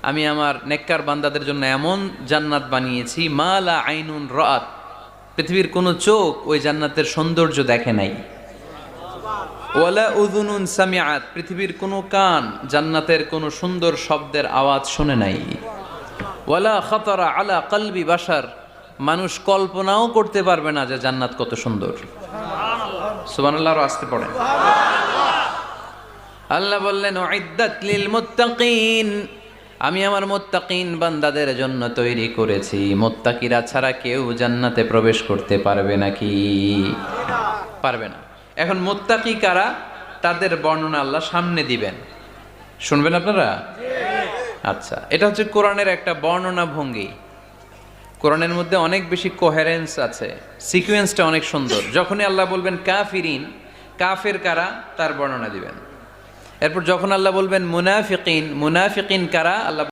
আমি আমার নেককার বান্দাদের জন্য এমন জান্নাত বানিয়েছি মা লা আইনুন রাআত, পৃথিবীর কোনো চোখ ওই জান্নাতের সৌন্দর্য দেখে নাই। ওয়ালা উযুনুন সামিআত, পৃথিবীর কোনো কান জান্নাতের কোনো সুন্দর শব্দের আওয়াজ শুনে নাই। ওয়ালা খাতারা আলা কলবি বাশার, মানুষ কল্পনাও করতে পারবে না যে জান্নাত কত সুন্দর। সুবহানাল্লাহ, আরো আসতে পড়েন। আল্লাহ বললেন উইদ্দাত লিল মুত্তাকিন, আমি আমার মুত্তাকিন বান্দাদের জন্য তৈরি করেছি। মুত্তাকিরা ছাড়া কেউ জান্নাতে প্রবেশ করতে পারবে নাকি? পারবে না। এখন মুত্তাকি কারা, তাদের বর্ণনা আল্লাহ সামনে দিবেন, শুনবেন আপনারা? আচ্ছা, এটা হচ্ছে কোরআনের একটা বর্ণনা ভঙ্গি। কোরআনের মধ্যে অনেক বেশি কোহেরেন্স আছে, সিকোয়েন্সটা অনেক সুন্দর। যখনই আল্লাহ বলবেন কাফিরিন, কাফের কারা, তার বর্ণনা দিবেন। এরপর যখন আল্লাহ বলবেন মুনাফিকিন, মুনাফিকিন কারা, আল্লাহ